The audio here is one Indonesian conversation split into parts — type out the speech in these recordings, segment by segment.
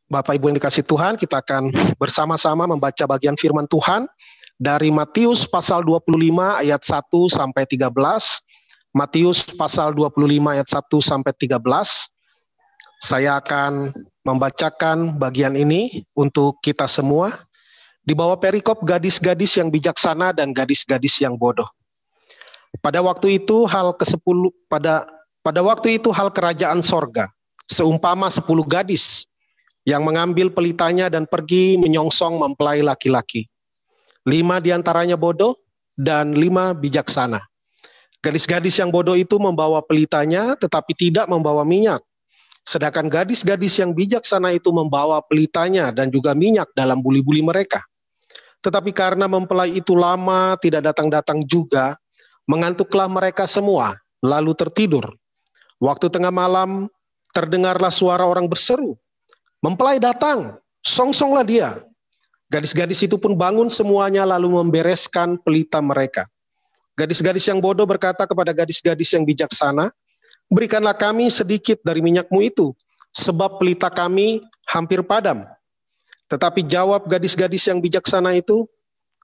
Bapak Ibu yang dikasih Tuhan, kita akan bersama-sama membaca bagian firman Tuhan dari Matius pasal 25 ayat 1 sampai 13. Matius pasal 25 ayat 1 sampai 13. Saya akan membacakan bagian ini untuk kita semua. Di bawah perikop gadis-gadis yang bijaksana dan gadis-gadis yang bodoh. Pada waktu itu hal kerajaan sorga seumpama 10 gadis yang mengambil pelitanya dan pergi menyongsong mempelai laki-laki. 5 diantaranya bodoh dan 5 bijaksana. Gadis-gadis yang bodoh itu membawa pelitanya tetapi tidak membawa minyak. Sedangkan gadis-gadis yang bijaksana itu membawa pelitanya dan juga minyak dalam buli-buli mereka. Tetapi karena mempelai itu lama tidak datang-datang juga, mengantuklah mereka semua, lalu tertidur. Waktu tengah malam, terdengarlah suara orang berseru, "Mempelai datang, songsonglah dia." Gadis-gadis itu pun bangun semuanya lalu membereskan pelita mereka. Gadis-gadis yang bodoh berkata kepada gadis-gadis yang bijaksana, "Berikanlah kami sedikit dari minyakmu itu, sebab pelita kami hampir padam." Tetapi jawab gadis-gadis yang bijaksana itu,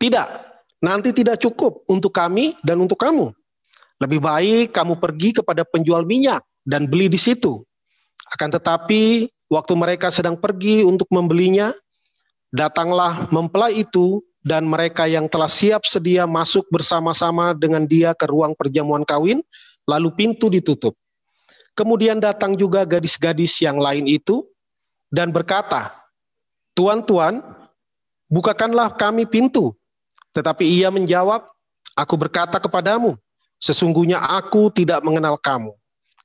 "Tidak, nanti tidak cukup untuk kami dan untuk kamu. Lebih baik kamu pergi kepada penjual minyak dan beli di situ." Akan tetapi waktu mereka sedang pergi untuk membelinya, datanglah mempelai itu dan mereka yang telah siap sedia masuk bersama-sama dengan dia ke ruang perjamuan kawin, lalu pintu ditutup. Kemudian datang juga gadis-gadis yang lain itu dan berkata, "Tuan, Tuan, bukakanlah kami pintu." Tetapi ia menjawab, "Aku berkata kepadamu, sesungguhnya aku tidak mengenal kamu.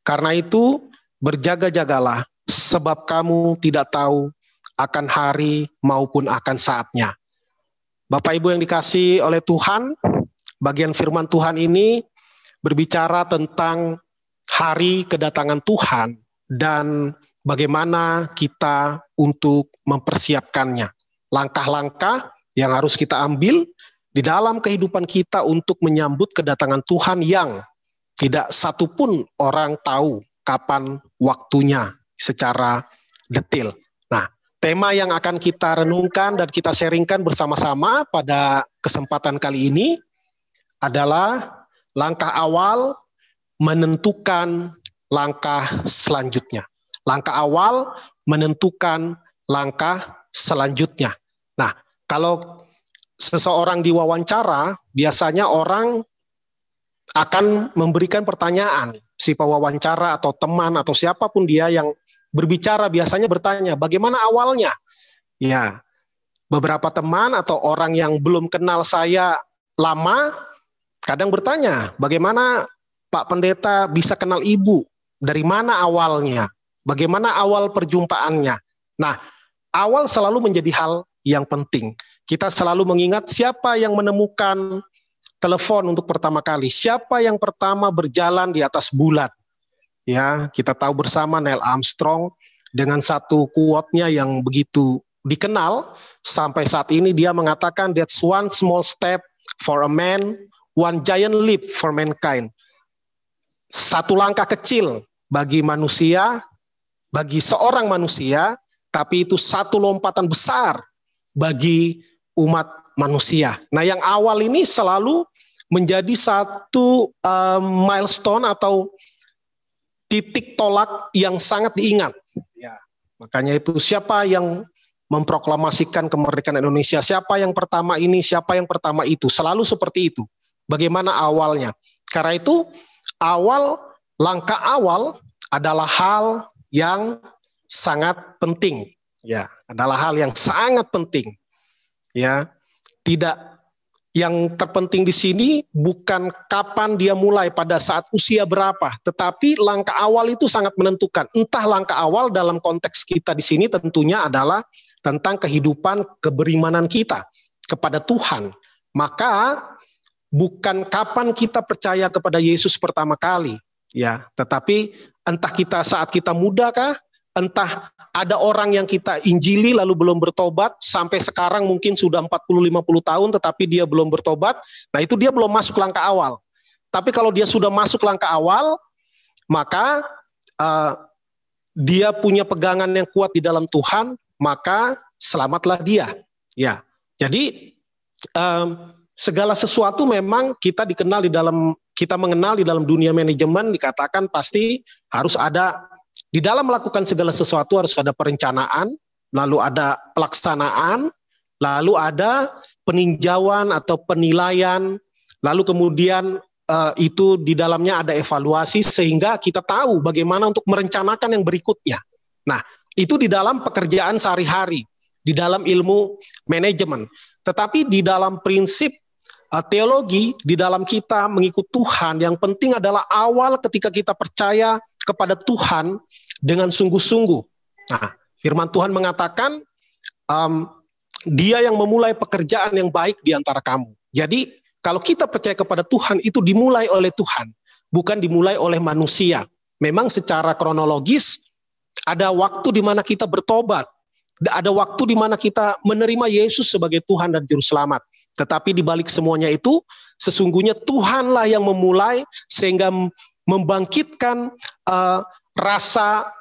Karena itu berjaga-jagalah, sebab kamu tidak tahu akan hari maupun akan saatnya." Bapak Ibu yang dikasihi oleh Tuhan, bagian firman Tuhan ini berbicara tentang hari kedatangan Tuhan dan bagaimana kita untuk mempersiapkannya. Langkah-langkah yang harus kita ambil di dalam kehidupan kita untuk menyambut kedatangan Tuhan yang tidak satupun orang tahu kapan waktunya secara detail. Nah, tema yang akan kita renungkan dan kita sharingkan bersama-sama pada kesempatan kali ini adalah langkah awal menentukan langkah selanjutnya. Langkah awal menentukan langkah selanjutnya. Nah, kalau seseorang diwawancara, biasanya orang akan memberikan pertanyaan. Si pewawancara atau teman atau siapapun dia yang berbicara biasanya bertanya, "Bagaimana awalnya?" Ya, beberapa teman atau orang yang belum kenal saya lama kadang bertanya, "Bagaimana Pak Pendeta bisa kenal Ibu? Dari mana awalnya? Bagaimana awal perjumpaannya?" Nah, awal selalu menjadi hal yang penting. Kita selalu mengingat siapa yang menemukan telepon untuk pertama kali, siapa yang pertama berjalan di atas bulan. Ya, kita tahu bersama Neil Armstrong dengan satu quote-nya yang begitu dikenal sampai saat ini, dia mengatakan, "That's one small step for a man, one giant leap for mankind." Satu langkah kecil bagi manusia, bagi seorang manusia, tapi itu satu lompatan besar bagi umat manusia. Nah, yang awal ini selalu menjadi satu milestone atau titik tolak yang sangat diingat. Ya, makanya itu siapa yang memproklamasikan kemerdekaan Indonesia, siapa yang pertama ini, siapa yang pertama itu, selalu seperti itu. Bagaimana awalnya? Karena itu langkah awal adalah hal yang sangat penting. Ya, adalah hal yang sangat penting. Ya, tidak, yang terpenting di sini bukan kapan dia mulai, pada saat usia berapa, tetapi langkah awal itu sangat menentukan. Entah langkah awal dalam konteks kita di sini tentunya adalah tentang kehidupan keberimanan kita kepada Tuhan. Maka bukan kapan kita percaya kepada Yesus pertama kali, ya, tetapi entah kita saat kita muda kah, entah ada orang yang kita injili lalu belum bertobat, sampai sekarang mungkin sudah 40-50 tahun tetapi dia belum bertobat, nah itu dia belum masuk langkah awal. Tapi kalau dia sudah masuk langkah awal, maka dia punya pegangan yang kuat di dalam Tuhan, maka selamatlah dia. Ya, jadi segala sesuatu memang kita mengenal di dalam dunia manajemen, dikatakan pasti harus ada, di dalam melakukan segala sesuatu harus ada perencanaan, lalu ada pelaksanaan, lalu ada peninjauan atau penilaian, lalu kemudian itu di dalamnya ada evaluasi sehingga kita tahu bagaimana untuk merencanakan yang berikutnya. Nah, itu di dalam pekerjaan sehari-hari, di dalam ilmu manajemen. Tetapi di dalam prinsip teologi, di dalam kita mengikut Tuhan, yang penting adalah awal ketika kita percaya kepada Tuhan dengan sungguh-sungguh. Nah, firman Tuhan mengatakan, Dia yang memulai pekerjaan yang baik di antara kamu. Jadi, kalau kita percaya kepada Tuhan, itu dimulai oleh Tuhan, bukan dimulai oleh manusia. Memang secara kronologis, ada waktu di mana kita bertobat, ada waktu di mana kita menerima Yesus sebagai Tuhan dan Juru Selamat. Tetapi di balik semuanya itu, sesungguhnya Tuhanlah yang memulai sehingga membangkitkan rasa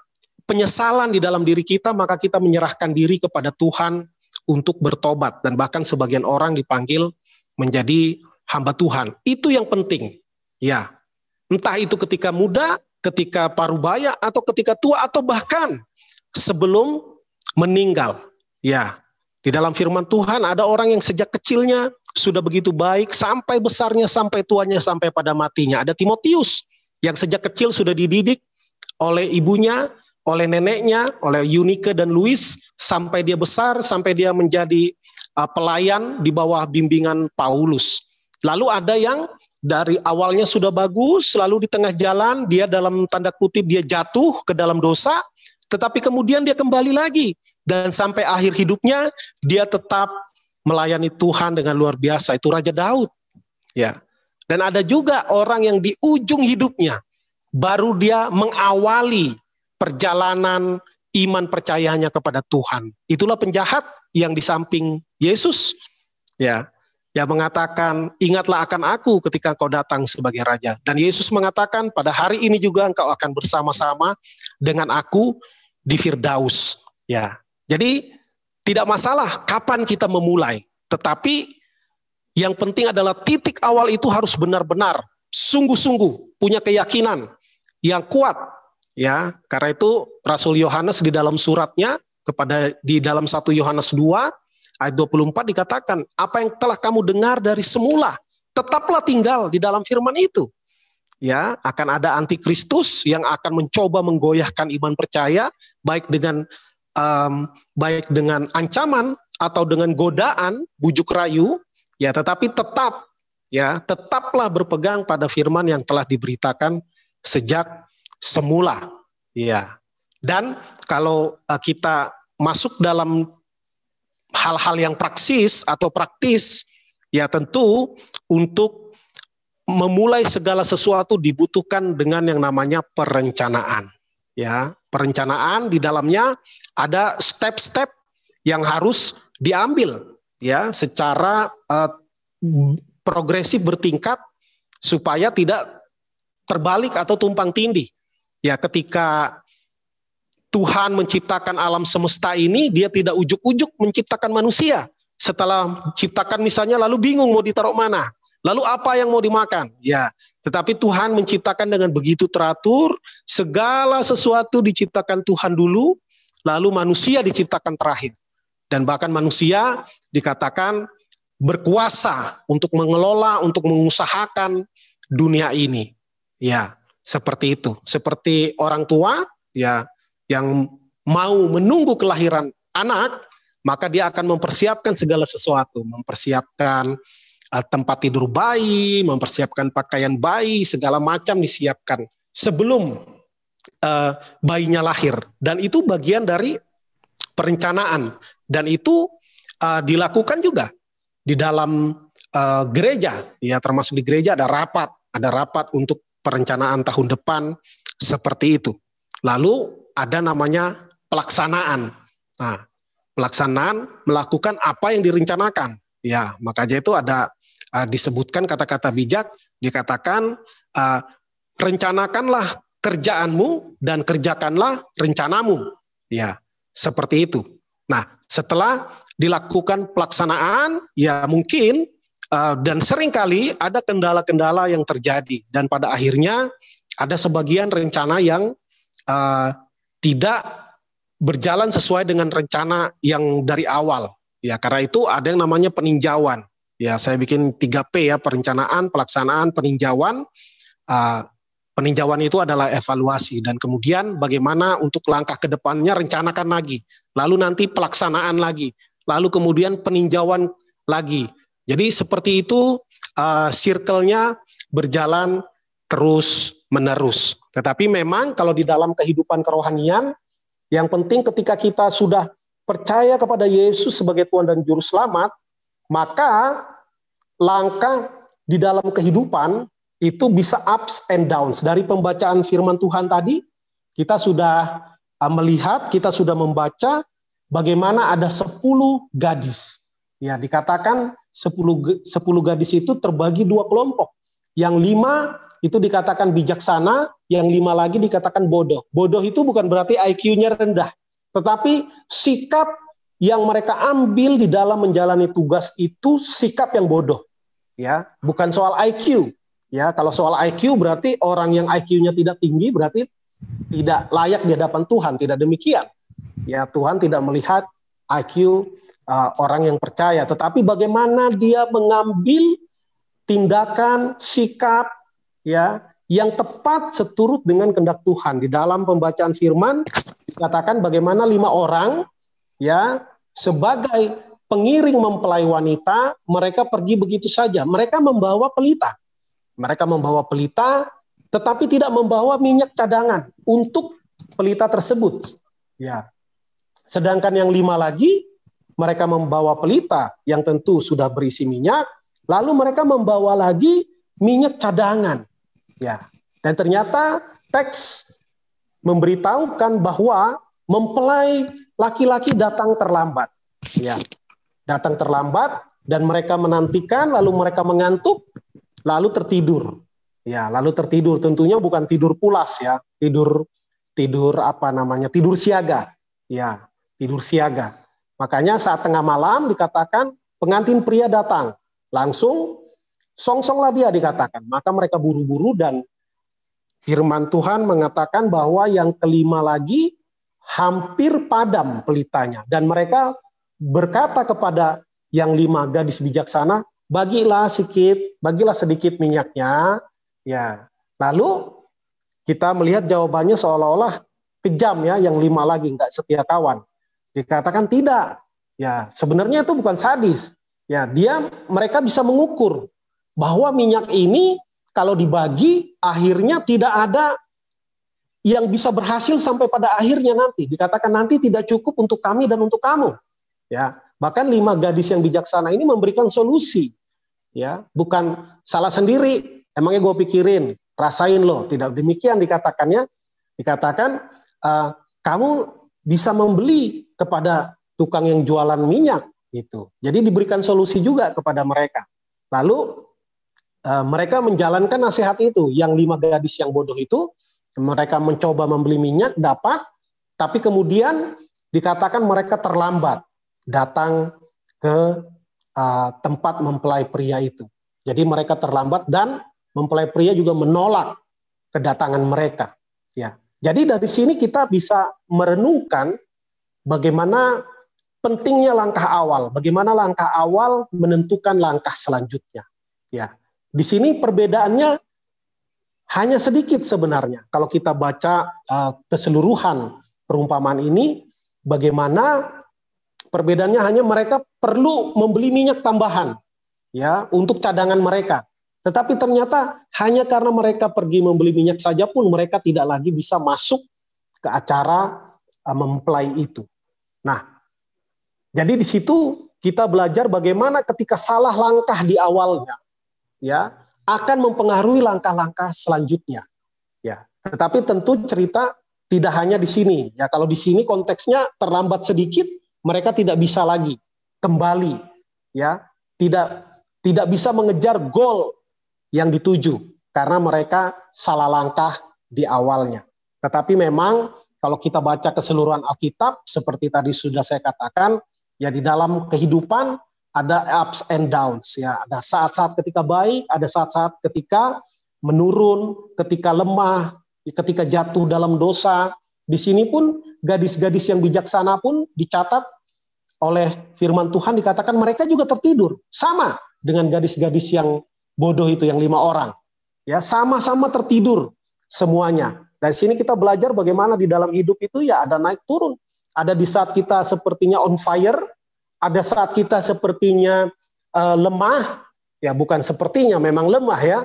penyesalan di dalam diri kita, maka kita menyerahkan diri kepada Tuhan untuk bertobat. Dan bahkan sebagian orang dipanggil menjadi hamba Tuhan. Itu yang penting. Ya, entah itu ketika muda, ketika parubaya, atau ketika tua, atau bahkan sebelum meninggal. Ya, di dalam firman Tuhan ada orang yang sejak kecilnya sudah begitu baik, sampai besarnya, sampai tuanya, sampai pada matinya. Ada Timotius yang sejak kecil sudah dididik oleh ibunya, oleh neneknya, oleh Eunike dan Louis, sampai dia besar, sampai dia menjadi pelayan di bawah bimbingan Paulus. Lalu ada yang dari awalnya sudah bagus, lalu di tengah jalan dia dalam tanda kutip dia jatuh ke dalam dosa, tetapi kemudian dia kembali lagi, dan sampai akhir hidupnya dia tetap melayani Tuhan dengan luar biasa. Itu Raja Daud. Ya. Dan ada juga orang yang di ujung hidupnya baru dia mengawali perjalanan iman percayanya kepada Tuhan. Itulah penjahat yang di samping Yesus, ya, yang mengatakan, ingatlah akan aku ketika kau datang sebagai Raja. Dan Yesus mengatakan, pada hari ini juga engkau akan bersama-sama dengan aku di Firdaus. Ya, jadi tidak masalah kapan kita memulai, tetapi yang penting adalah titik awal itu harus benar-benar sungguh-sungguh punya keyakinan yang kuat. Ya, karena itu Rasul Yohanes di dalam suratnya di dalam 1 Yohanes 2 ayat 24 dikatakan, apa yang telah kamu dengar dari semula, tetaplah tinggal di dalam firman itu. Ya, akan ada antikristus yang akan mencoba menggoyahkan iman percaya, baik dengan ancaman atau dengan godaan, bujuk rayu, ya, tetapi tetaplah berpegang pada firman yang telah diberitakan sejak semula, ya. Dan kalau kita masuk dalam hal-hal yang praktis, ya tentu untuk memulai segala sesuatu dibutuhkan dengan yang namanya perencanaan. Ya, perencanaan di dalamnya ada step-step yang harus diambil, ya, secara progresif bertingkat supaya tidak terbalik atau tumpang tindih. Ya, ketika Tuhan menciptakan alam semesta ini, dia tidak ujuk-ujuk menciptakan manusia. Setelah menciptakan misalnya lalu bingung mau ditaruh mana, lalu apa yang mau dimakan. Ya, tetapi Tuhan menciptakan dengan begitu teratur, segala sesuatu diciptakan Tuhan dulu, lalu manusia diciptakan terakhir. Dan bahkan manusia dikatakan berkuasa untuk mengelola, untuk mengusahakan dunia ini. Ya, seperti itu. Seperti orang tua, ya, yang mau menunggu kelahiran anak, maka dia akan mempersiapkan segala sesuatu, mempersiapkan tempat tidur bayi, mempersiapkan pakaian bayi, segala macam disiapkan sebelum bayinya lahir. Dan itu bagian dari perencanaan. Dan itu dilakukan juga di dalam gereja, ya, termasuk di gereja ada rapat untuk perencanaan tahun depan seperti itu. Lalu ada namanya pelaksanaan. Nah, pelaksanaan melakukan apa yang direncanakan. Ya, makanya itu ada disebutkan kata-kata bijak, dikatakan rencanakanlah kerjaanmu dan kerjakanlah rencanamu. Ya, seperti itu. Nah, setelah dilakukan pelaksanaan, ya mungkin dan seringkali ada kendala-kendala yang terjadi, dan pada akhirnya ada sebagian rencana yang tidak berjalan sesuai dengan rencana yang dari awal. Ya, karena itu ada yang namanya peninjauan. Ya, saya bikin 3P ya, perencanaan, pelaksanaan, peninjauan. Peninjauan itu adalah evaluasi, dan kemudian bagaimana untuk langkah ke depannya, rencanakan lagi. Lalu nanti pelaksanaan lagi. Lalu kemudian peninjauan lagi. Jadi seperti itu circle-nya berjalan terus menerus. Tetapi memang kalau di dalam kehidupan kerohanian, yang penting ketika kita sudah percaya kepada Yesus sebagai Tuhan dan Juru Selamat, maka langkah di dalam kehidupan itu bisa ups and downs. Dari pembacaan firman Tuhan tadi, kita sudah melihat, kita sudah membaca bagaimana ada 10 gadis. Ya, dikatakan 10 gadis itu terbagi 2 kelompok. Yang 5 itu dikatakan bijaksana, yang 5 lagi dikatakan bodoh. Bodoh itu bukan berarti IQ-nya rendah, tetapi sikap yang mereka ambil di dalam menjalani tugas itu sikap yang bodoh. Ya, bukan soal IQ. Ya, kalau soal IQ berarti orang yang IQ-nya tidak tinggi berarti tidak layak di hadapan Tuhan. Tidak demikian. Ya, Tuhan tidak melihat IQ orang yang percaya, tetapi bagaimana dia mengambil tindakan, sikap, ya, yang tepat seturut dengan kehendak Tuhan. Di dalam pembacaan firman dikatakan bagaimana 5 orang, ya, sebagai pengiring mempelai wanita, mereka pergi begitu saja. Mereka membawa pelita. Mereka membawa pelita, tetapi tidak membawa minyak cadangan untuk pelita tersebut. Ya. Sedangkan yang 5 lagi, mereka membawa pelita yang tentu sudah berisi minyak, lalu mereka membawa lagi minyak cadangan. Ya. Dan ternyata teks memberitahukan bahwa mempelai laki-laki datang terlambat. Ya. Datang terlambat dan mereka menantikan, lalu mereka mengantuk, lalu tertidur. Ya, lalu tertidur, tentunya bukan tidur pulas ya, tidur apa namanya? Tidur siaga. Ya, tidur siaga. Makanya saat tengah malam dikatakan pengantin pria datang. Langsung songsonglah dia dikatakan. Maka mereka buru-buru dan firman Tuhan mengatakan bahwa yang kelima lagi hampir padam pelitanya. Dan mereka berkata kepada yang 5 gadis bijaksana, bagilah sedikit minyaknya. Ya. Lalu kita melihat jawabannya seolah-olah kejam ya, yang 5 lagi nggak setia kawan. Dikatakan tidak. Ya, sebenarnya itu bukan sadis. Ya, mereka bisa mengukur bahwa minyak ini kalau dibagi akhirnya tidak ada yang bisa berhasil sampai pada akhirnya nanti. Dikatakan nanti tidak cukup untuk kami dan untuk kamu. Ya, bahkan 5 gadis yang bijaksana ini memberikan solusi. Ya, bukan salah sendiri. Emangnya gue pikirin, rasain loh. Tidak demikian dikatakannya. Dikatakan kamu bisa membeli kepada tukang yang jualan minyak gitu. Jadi diberikan solusi juga kepada mereka. Lalu mereka menjalankan nasihat itu. Yang 5 gadis yang bodoh itu, mereka mencoba membeli minyak, dapat, tapi kemudian dikatakan mereka terlambat datang ke tempat mempelai pria itu. Jadi mereka terlambat dan mempelai pria juga menolak kedatangan mereka. Ya. Jadi dari sini kita bisa merenungkan bagaimana pentingnya langkah awal, bagaimana langkah awal menentukan langkah selanjutnya. Ya. Di sini perbedaannya hanya sedikit sebenarnya. Kalau kita baca keseluruhan perumpamaan ini, bagaimana perbedaannya hanya mereka perlu membeli minyak tambahan ya untuk cadangan mereka. Tetapi ternyata hanya karena mereka pergi membeli minyak saja pun mereka tidak lagi bisa masuk ke acara mempelai itu. Nah, jadi di situ kita belajar bagaimana ketika salah langkah di awalnya ya akan mempengaruhi langkah-langkah selanjutnya. Ya, tetapi tentu cerita tidak hanya di sini. Ya, kalau di sini konteksnya terlambat sedikit, mereka tidak bisa lagi kembali, ya, tidak bisa mengejar goal yang dituju karena mereka salah langkah di awalnya. Tetapi memang kalau kita baca keseluruhan Alkitab, seperti tadi sudah saya katakan, ya di dalam kehidupan ada ups and downs, ya. Ada saat-saat ketika baik, ada saat-saat ketika menurun, ketika lemah, ketika jatuh dalam dosa. Di sini pun gadis-gadis yang bijaksana pun dicatat oleh firman Tuhan, dikatakan mereka juga tertidur, sama dengan gadis-gadis yang bodoh itu, yang 5 orang. Ya, sama-sama tertidur semuanya. Dari sini kita belajar bagaimana di dalam hidup itu ya ada naik turun. Ada di saat kita sepertinya on fire, ada saat kita sepertinya lemah, ya bukan sepertinya, memang lemah ya,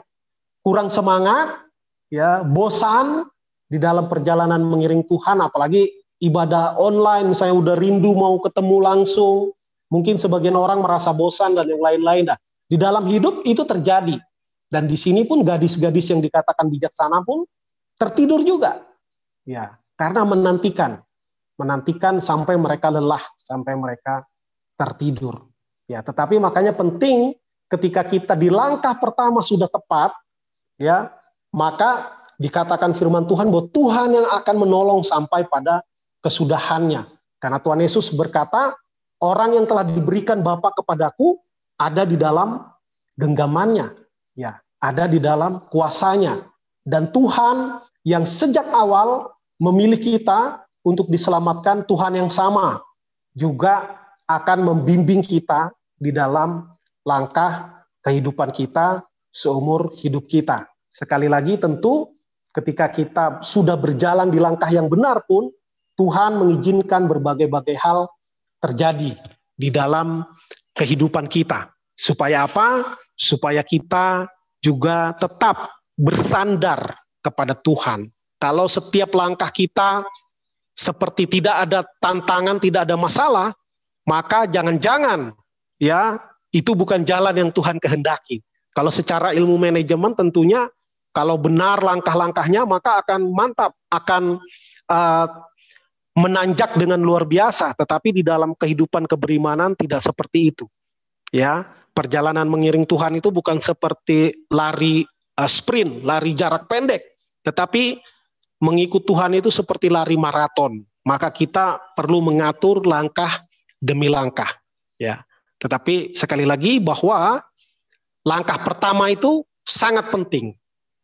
kurang semangat, ya bosan di dalam perjalanan mengiring Tuhan, apalagi ibadah online, misalnya udah rindu mau ketemu langsung, mungkin sebagian orang merasa bosan dan yang lain-lain. Nah, di dalam hidup itu terjadi. Dan di sini pun gadis-gadis yang dikatakan bijaksana pun tertidur juga. Ya, karena menantikan sampai mereka lelah, sampai mereka tertidur. Ya, tetapi makanya penting ketika kita di langkah pertama sudah tepat, ya, maka dikatakan firman Tuhan bahwa Tuhan yang akan menolong sampai pada kesudahannya. Karena Tuhan Yesus berkata, orang yang telah diberikan Bapa kepadaku ada di dalam genggamannya, ya, ada di dalam kuasanya. Dan Tuhan yang sejak awal memilih kita untuk diselamatkan, Tuhan yang sama juga akan membimbing kita di dalam langkah kehidupan kita seumur hidup kita. Sekali lagi tentu ketika kita sudah berjalan di langkah yang benar pun, Tuhan mengizinkan berbagai-bagai hal terjadi di dalam kehidupan kita. Supaya apa? Supaya kita juga tetap bersandar kepada Tuhan. Kalau setiap langkah kita seperti tidak ada tantangan, tidak ada masalah, maka jangan-jangan ya itu bukan jalan yang Tuhan kehendaki. Kalau secara ilmu manajemen tentunya kalau benar langkah-langkahnya maka akan mantap, akan menanjak dengan luar biasa. Tetapi di dalam kehidupan keberimanan tidak seperti itu. Ya, perjalanan mengiring Tuhan itu bukan seperti lari sprint, lari jarak pendek, tetapi mengikut Tuhan itu seperti lari maraton. Maka kita perlu mengatur langkah demi langkah. Ya, tetapi sekali lagi bahwa langkah pertama itu sangat penting.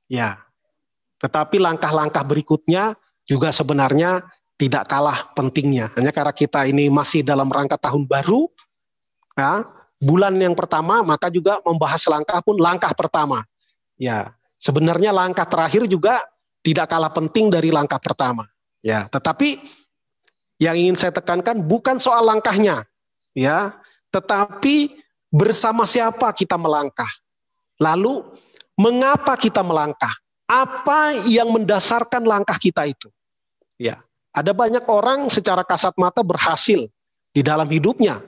Ya, tetapi langkah-langkah berikutnya juga sebenarnya tidak kalah pentingnya. Hanya karena kita ini masih dalam rangka tahun baru, ya, bulan yang pertama, maka juga membahas langkah pun langkah pertama. Ya, sebenarnya langkah terakhir juga tidak kalah penting dari langkah pertama. Ya, tetapi yang ingin saya tekankan bukan soal langkahnya, ya, tetapi bersama siapa kita melangkah. Lalu mengapa kita melangkah? Apa yang mendasarkan langkah kita itu? Ya, ada banyak orang secara kasat mata berhasil di dalam hidupnya,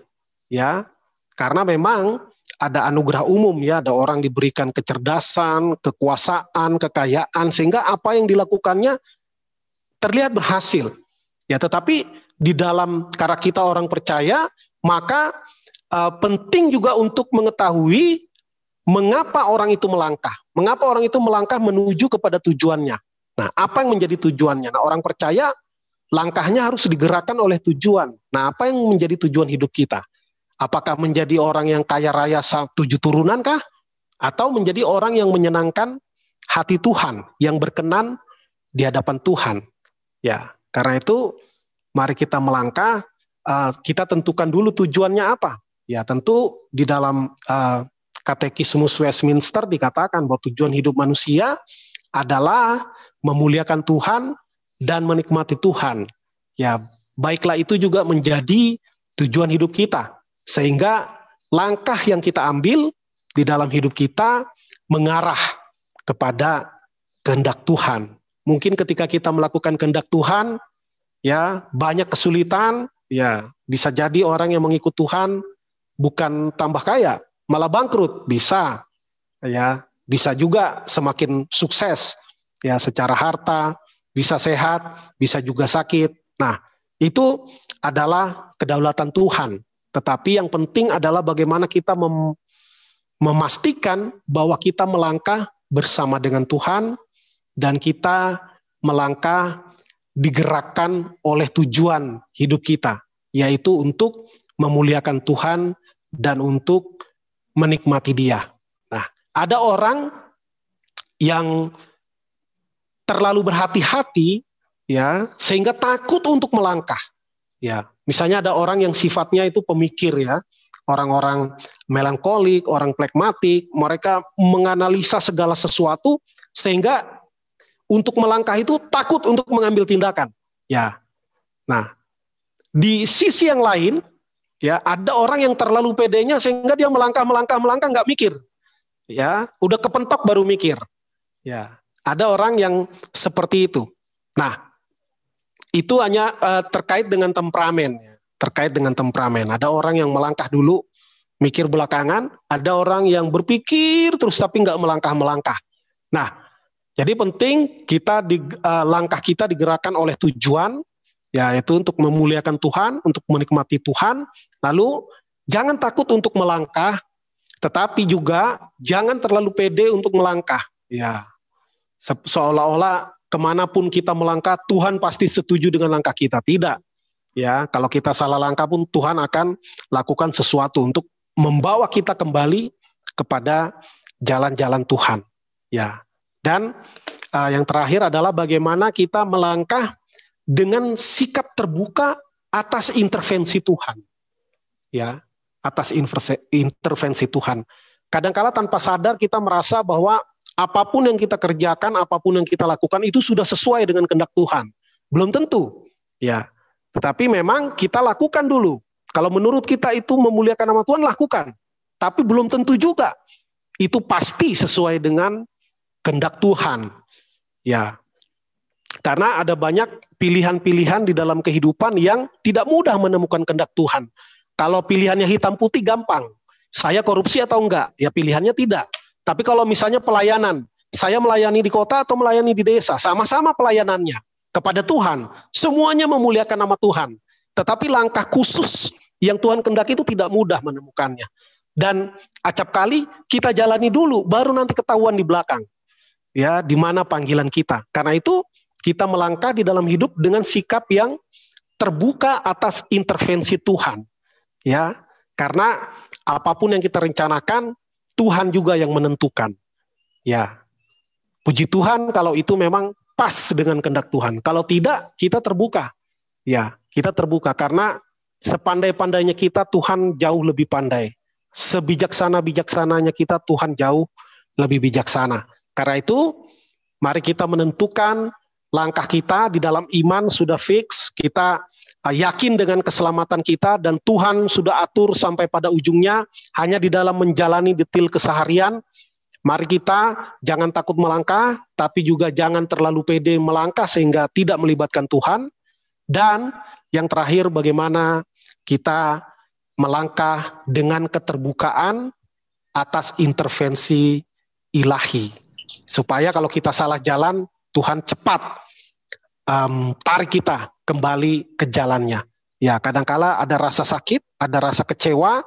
ya. Karena memang ada anugerah umum ya, ada orang diberikan kecerdasan, kekuasaan, kekayaan, sehingga apa yang dilakukannya terlihat berhasil. Ya, tetapi di dalam karena kita orang percaya, maka penting juga untuk mengetahui mengapa orang itu melangkah. Mengapa orang itu melangkah menuju kepada tujuannya. Nah, apa yang menjadi tujuannya? Nah, orang percaya langkahnya harus digerakkan oleh tujuan. Nah, apa yang menjadi tujuan hidup kita? Apakah menjadi orang yang kaya raya 7 turunan kah? Atau menjadi orang yang menyenangkan hati Tuhan, yang berkenan di hadapan Tuhan? Ya, karena itu mari kita melangkah, kita tentukan dulu tujuannya apa. Ya, tentu di dalam Katekismus Westminster dikatakan bahwa tujuan hidup manusia adalah memuliakan Tuhan dan menikmati Tuhan. Ya, baiklah itu juga menjadi tujuan hidup kita. Sehingga langkah yang kita ambil di dalam hidup kita mengarah kepada kehendak Tuhan. Mungkin ketika kita melakukan kehendak Tuhan, ya banyak kesulitan, ya bisa jadi orang yang mengikut Tuhan bukan tambah kaya, malah bangkrut, bisa. Ya, bisa juga semakin sukses, ya secara harta, bisa sehat, bisa juga sakit. Nah, itu adalah kedaulatan Tuhan. Tetapi yang penting adalah bagaimana kita memastikan bahwa kita melangkah bersama dengan Tuhan dan kita melangkah digerakkan oleh tujuan hidup kita, yaitu untuk memuliakan Tuhan dan untuk menikmati Dia. Nah, ada orang yang terlalu berhati-hati, ya, sehingga takut untuk melangkah. Ya, misalnya ada orang yang sifatnya itu pemikir, ya, orang-orang melankolik, orang pragmatik, mereka menganalisa segala sesuatu sehingga untuk melangkah itu takut untuk mengambil tindakan. Ya, nah di sisi yang lain, ya, ada orang yang terlalu pedenya sehingga dia melangkah nggak mikir. Ya, udah kepentok baru mikir. Ya, ada orang yang seperti itu. Nah, itu hanya terkait dengan temperamen. Terkait dengan temperamen. Ada orang yang melangkah dulu, mikir belakangan. Ada orang yang berpikir terus tapi nggak melangkah. Nah, jadi penting kita langkah kita digerakkan oleh tujuan, yaitu untuk memuliakan Tuhan, untuk menikmati Tuhan. Lalu jangan takut untuk melangkah, tetapi juga jangan terlalu pede untuk melangkah. Ya, seolah-olah kemanapun kita melangkah, Tuhan pasti setuju dengan langkah kita. Tidak. Ya, kalau kita salah langkah pun Tuhan akan lakukan sesuatu untuk membawa kita kembali kepada jalan-jalan Tuhan. Ya. Dan yang terakhir adalah bagaimana kita melangkah dengan sikap terbuka atas intervensi Tuhan. Ya, atas intervensi Tuhan. Kadang-kala tanpa sadar kita merasa bahwa apapun yang kita kerjakan, apapun yang kita lakukan itu sudah sesuai dengan kehendak Tuhan. Belum tentu. Ya. Tetapi memang kita lakukan dulu. Kalau menurut kita itu memuliakan nama Tuhan, lakukan. Tapi belum tentu juga itu pasti sesuai dengan kehendak Tuhan. Ya. Karena ada banyak pilihan-pilihan di dalam kehidupan yang tidak mudah menemukan kehendak Tuhan. Kalau pilihannya hitam putih gampang. Saya korupsi atau enggak? Ya pilihannya tidak. Tapi kalau misalnya pelayanan, saya melayani di kota atau melayani di desa, sama-sama pelayanannya kepada Tuhan. Semuanya memuliakan nama Tuhan. Tetapi langkah khusus yang Tuhan kehendaki itu tidak mudah menemukannya. Dan acap kali kita jalani dulu, baru nanti ketahuan di belakang. Ya, di mana panggilan kita. Karena itu kita melangkah di dalam hidup dengan sikap yang terbuka atas intervensi Tuhan. Ya, karena apapun yang kita rencanakan, Tuhan juga yang menentukan. Ya, puji Tuhan kalau itu memang pas dengan kehendak Tuhan. Kalau tidak, kita terbuka. Ya, kita terbuka karena sepandai-pandainya kita, Tuhan jauh lebih pandai. Sebijaksana-bijaksananya kita, Tuhan jauh lebih bijaksana. Karena itu, mari kita menentukan langkah kita di dalam iman sudah fix, kita yakin dengan keselamatan kita, dan Tuhan sudah atur sampai pada ujungnya, hanya di dalam menjalani detil keseharian. Mari kita jangan takut melangkah, tapi juga jangan terlalu pede melangkah sehingga tidak melibatkan Tuhan. Dan yang terakhir, bagaimana kita melangkah dengan keterbukaan atas intervensi ilahi. Supaya kalau kita salah jalan, Tuhan cepat tarik kita kembali ke jalannya. Ya, kadangkala ada rasa sakit, ada rasa kecewa,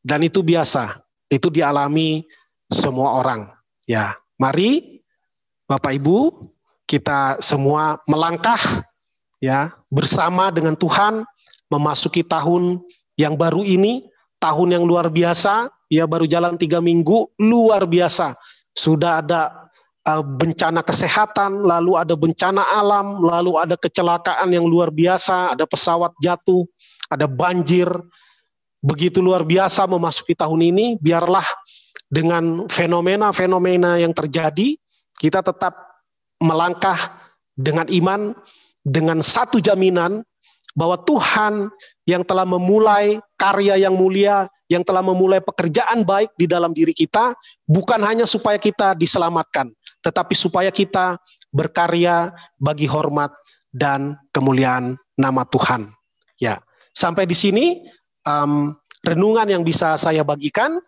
dan itu biasa. Itu dialami semua orang. Ya, mari Bapak Ibu, kita semua melangkah ya bersama dengan Tuhan memasuki tahun yang baru ini, tahun yang luar biasa. Ya, baru jalan 3 minggu, luar biasa. Sudah ada bencana kesehatan, lalu ada bencana alam, lalu ada kecelakaan yang luar biasa, ada pesawat jatuh, ada banjir. Begitu luar biasa memasuki tahun ini, biarlah dengan fenomena-fenomena yang terjadi, kita tetap melangkah dengan iman, dengan satu jaminan bahwa Tuhan yang telah memulai karya yang mulia, yang telah memulai pekerjaan baik di dalam diri kita, bukan hanya supaya kita diselamatkan, tetapi supaya kita berkarya bagi hormat dan kemuliaan nama Tuhan. Ya, sampai di sini renungan yang bisa saya bagikan.